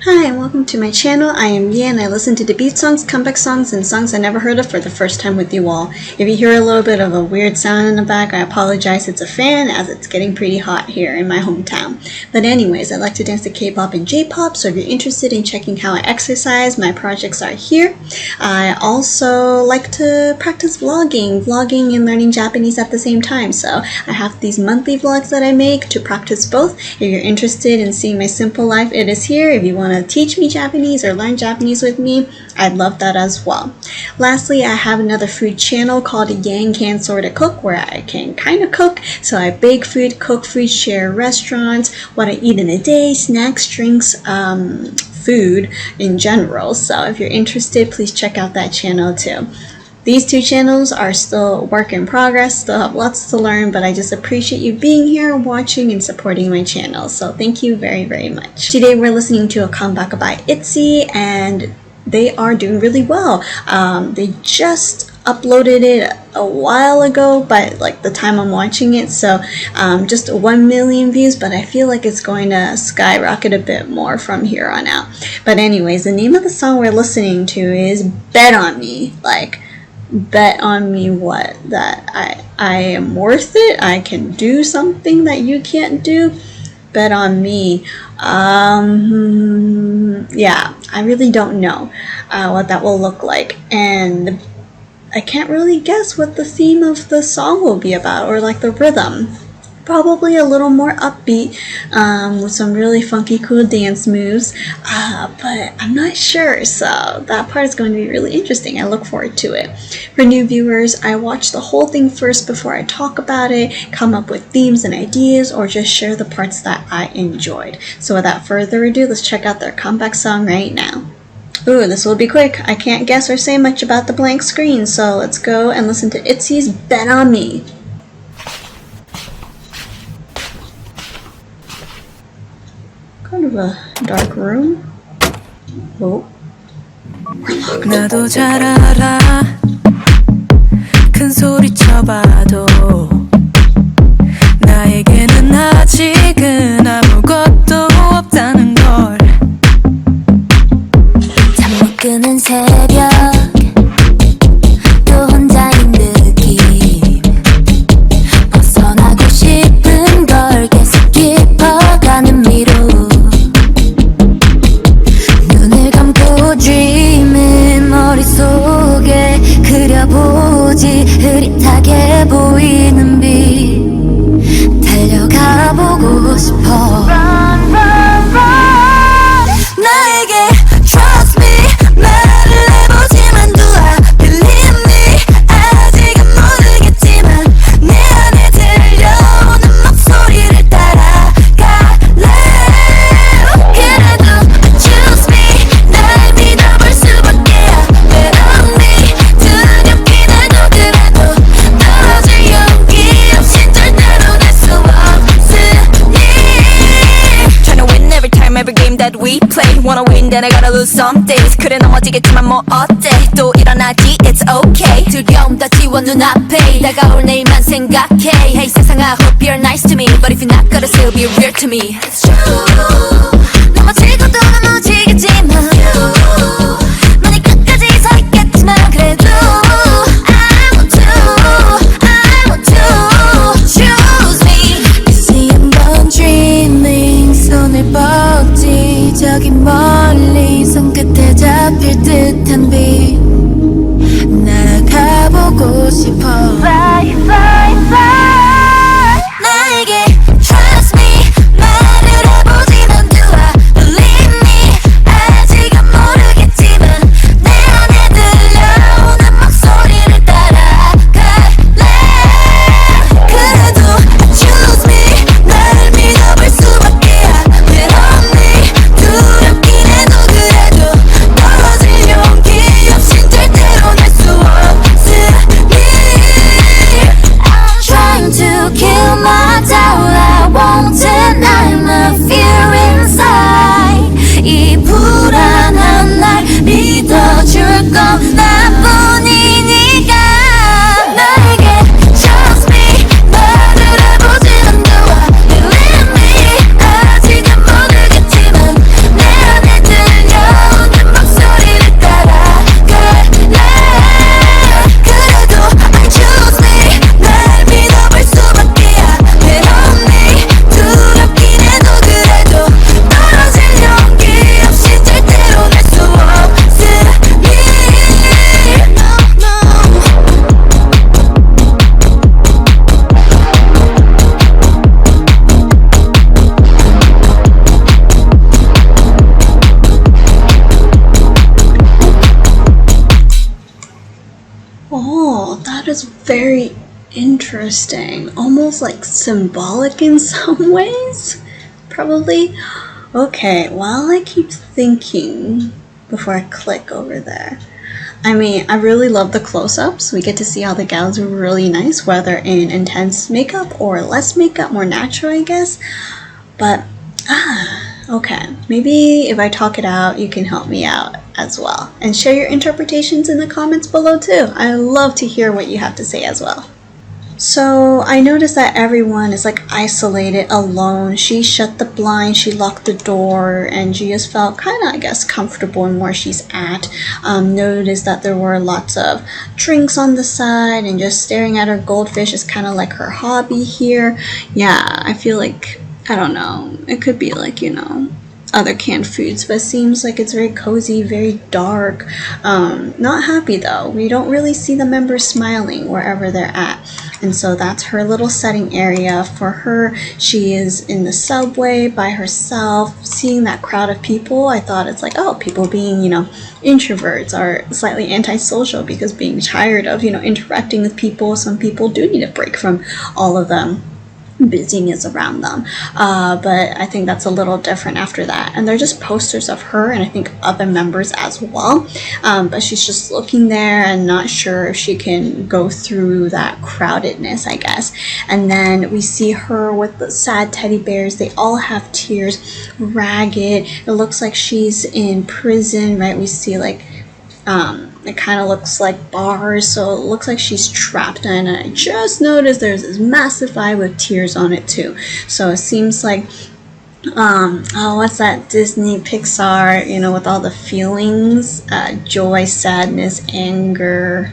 Hi and welcome to my channel. I am Yi and I listen to debut songs, comeback songs, and songs I never heard of for the first time with you all. If you hear a little bit of a weird sound in the back, I apologize, it's a fan as it's getting pretty hot here in my hometown. But anyways, I like to dance to K-pop and J-pop, so if you're interested in checking how I exercise, my projects are here. I also like to practice vlogging and learning Japanese at the same time, so I have these monthly vlogs that I make to practice both. If you're interested in seeing my simple life, it is here. If you want to teach me Japanese or learn Japanese with me, I'd love that as well. Lastly, I have another food channel called Yang Can Sorta Cook, where I can kind of cook. So I bake food, cook food, share restaurants, what I eat in a day, snacks, drinks, food in general. So if you're interested, please check out that channel too. These two channels are still a work in progress, still have lots to learn, but I just appreciate you being here, watching, and supporting my channel. So thank you very, very much. Today we're listening to a comeback by ITZY, and they are doing really well. They just uploaded it a while ago, but like the time I'm watching it, so just 1 million views, but I feel like it's going to skyrocket a bit more from here on out. But anyways, the name of the song we're listening to is Bet On Me. Like, bet on me what? That I am worth it? I can do something that you can't do? Bet on me. Yeah, I really don't know what that will look like, and I can't really guess what the theme of the song will be about, or like the rhythm. Probably a little more upbeat, with some really funky cool dance moves, but I'm not sure, so that part is going to be really interesting. I look forward to it. For new viewers, I watch the whole thing first before I talk about it, come up with themes and ideas, or just share the parts that I enjoyed. So without further ado, let's check out their comeback song right now. Ooh, this will be quick. I can't guess or say much about the blank screen, so let's go and listen to ITZY's Bet On Me. Kind of a dark room. Oh. 나도 잘 알아 큰 소리 쳐봐도 나에게는 아직은 아무것도 없다는 걸 잠 못 드는 새벽 또 혼자인 느낌 벗어나고 싶은 걸 계속 깊어가는 미로 Dreaming 머릿속에 그려보지 흐릿하게 보이는 빛 달려가 보고 싶어 Run, run, run 나에게 Trust me 말을 해보지만 Do I believe me 아직은 모르겠지만 내 안에 들려오는 목소리를 따라갈래 그래도 Choose me 날 믿어볼 수밖에 Bet on me 두렵긴 해도 그래도 떨어질 용기 없인 절대로 낼 수 없으니 Trying to win every time every game that we play Wanna win then I gotta lose some days 그래 넘어지겠지만 뭐 어때 또 일어나지 it's okay 두려움 다 지워 눈앞에 다가올 내일만 생각해 Hey 세상 I hope you're nice to me But if you're not gonna still be real to me It's true 넘어지고 또 넘어지겠지만 많이 끝까지 서 있겠지만 그래도 I want to Choose me 다시 한번 dreaming 손을 뻗지 저기 멀리 손끝에 잡힐 듯한 빛 날아가보고 싶어 Fly, fly, fly 나에게 Trust me 말을 해보지만 Do I believe me 아직은 모르겠지만 내 안에 들려오는 목소리를 따라갈래 그래도 Choose me 날 믿어볼 수밖에 Bet on me 두렵긴 해도 그래도 떨어질 용기 없인 절대로 낼 수 없으니 very interesting, almost like symbolic in some ways, probably. Okay, while I keep thinking before I click over there, I mean, I really love the close-ups. We get to see how the gals are really nice, whether in intense makeup or less makeup, more natural, I guess. But, okay. Maybe if I talk it out, you can help me out as well. And share your interpretations in the comments below too. I love to hear what you have to say as well. So I noticed that everyone is like isolated, alone. She shut the blind, she locked the door, and she just felt kind of, I guess, comfortable in where she's at. Noticed that there were lots of drinks on the side, and just staring at her goldfish is kind of like her hobby here. Yeah, I feel like, I don't know, it could be like, other canned foods, but it seems like it's very cozy, very dark. Not happy though. We don't really see the members smiling wherever they're at. And so that's her little setting area. For her, she is in the subway by herself, seeing that crowd of people. I thought it's like, oh, people being, introverts are slightly antisocial because being tired of, interacting with people. Some people do need a break from all of them busyness around them, but I think that's a little different after that. And they're just posters of her and I think other members as well, but she's just looking there and not sure if she can go through that crowdedness, I guess. And then we see her with the sad teddy bears. They all have tears, ragged. It looks like she's in prison, right? We see like it kind of looks like bars, so it looks like she's trapped. And I just noticed there's this massive eye with tears on it too. So it seems like, what's that Disney Pixar, with all the feelings, joy, sadness, anger,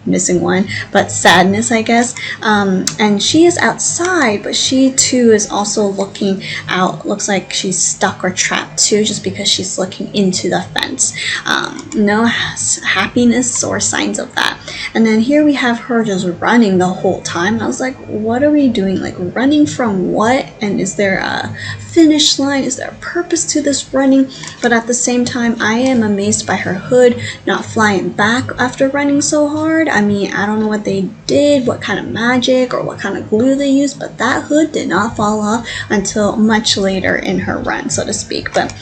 missing one, but sadness, I guess. And she is outside, but she too is also looking out. Looks like she's stuck or trapped too, just because she's looking into the fence. No happiness or signs of that. And then here we have her just running the whole time. And I was like, what are we doing? Like, running from what? And is there a finish line? Is there a purpose to this running? But at the same time, I am amazed by her hood not flying back after running so hard. I mean, I don't know what they did, what kind of magic or what kind of glue they used, but that hood did not fall off until much later in her run, so to speak. But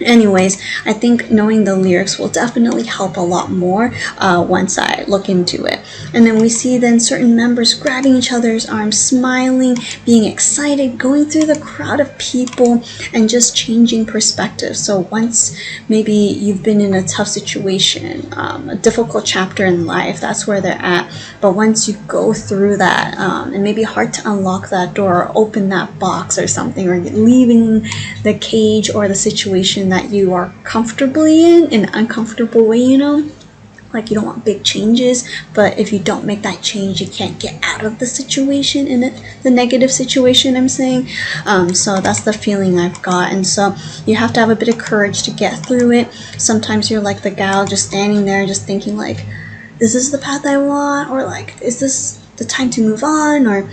anyways, I think knowing the lyrics will definitely help a lot more once I look into it. And then we see then certain members grabbing each other's arms, smiling, being excited, going through the crowd of people and just changing perspective. So once maybe you've been in a tough situation, a difficult chapter in life, that's where they're at. But once you go through that, it may be hard to unlock that door or open that box or something, or leaving the cage or the situation that you are comfortably in an uncomfortable way, like you don't want big changes, but if you don't make that change, you can't get out of the situation, in the negative situation, I'm saying. So that's the feeling I've got. And so you have to have a bit of courage to get through it. Sometimes you're like the gal just standing there just thinking like, is this the path I want? Or like, is this the time to move on? Or,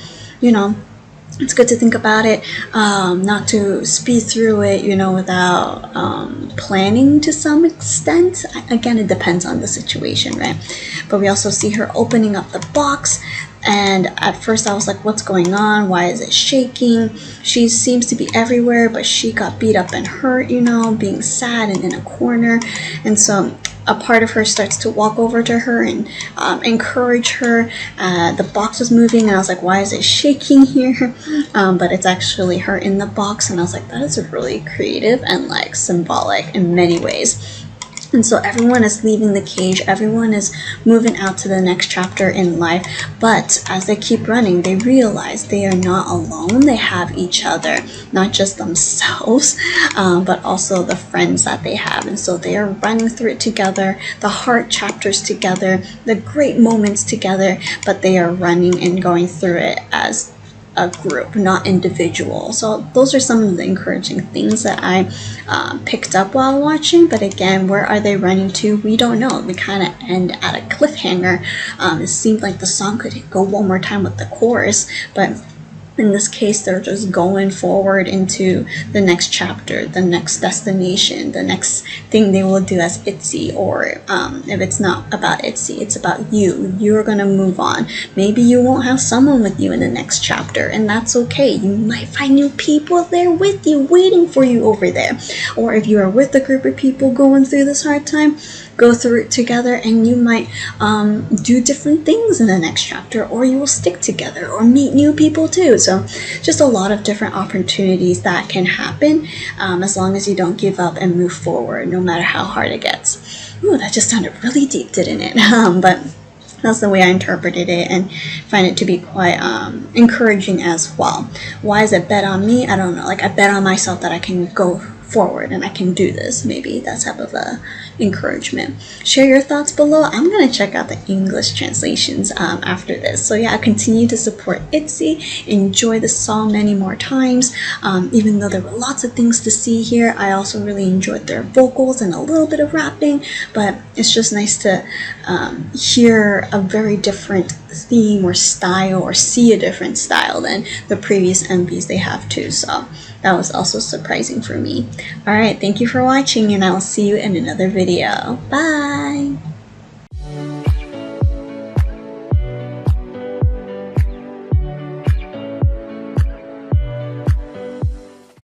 it's good to think about it, not to speed through it, without planning to some extent. Again, it depends on the situation, right? But we also see her opening up the box, and at first I was like, what's going on? Why is it shaking? She seems to be everywhere, but she got beat up and hurt, being sad and in a corner. And so a part of her starts to walk over to her and encourage her. The box was moving and I was like, why is it shaking here? But it's actually her in the box, and I was like, that is really creative and like symbolic in many ways. And so everyone is leaving the cage, everyone is moving out to the next chapter in life, but as they keep running, they realize they are not alone. They have each other, not just themselves, but also the friends that they have. And so they are running through it together, the hard chapters together, the great moments together, but they are running and going through it as a group, not individual. So those are some of the encouraging things that I picked up while watching. But again, where are they running to? We don't know. We kind of end at a cliffhanger. It seemed like the song could go one more time with the chorus, but In this case, they're just going forward into the next chapter, the next destination, the next thing they will do as ITZY. Or if it's not about ITZY, it's about you. You're gonna move on. Maybe you won't have someone with you in the next chapter, and that's okay. You might find new people there with you, waiting for you over there. Or if you are with a group of people going through this hard time, go through it together, and you might do different things in the next chapter, or you will stick together or meet new people too. So just a lot of different opportunities that can happen, as long as you don't give up and move forward, no matter how hard it gets. Ooh, that just sounded really deep, didn't it? But that's the way I interpreted it, and find it to be quite encouraging as well. Why is it bet on me? I don't know. Like, I bet on myself that I can go forward and I can do this. Maybe that type of encouragement. Share your thoughts below. I'm gonna check out the English translations after this. So yeah, continue to support ITZY. Enjoy the song many more times. Even though there were lots of things to see here, I also really enjoyed their vocals and a little bit of rapping. But it's just nice to hear a very different theme or style, or see a different style than the previous MVs they have too. So that was also surprising for me. Alright, thank you for watching, and I will see you in another video. Bye!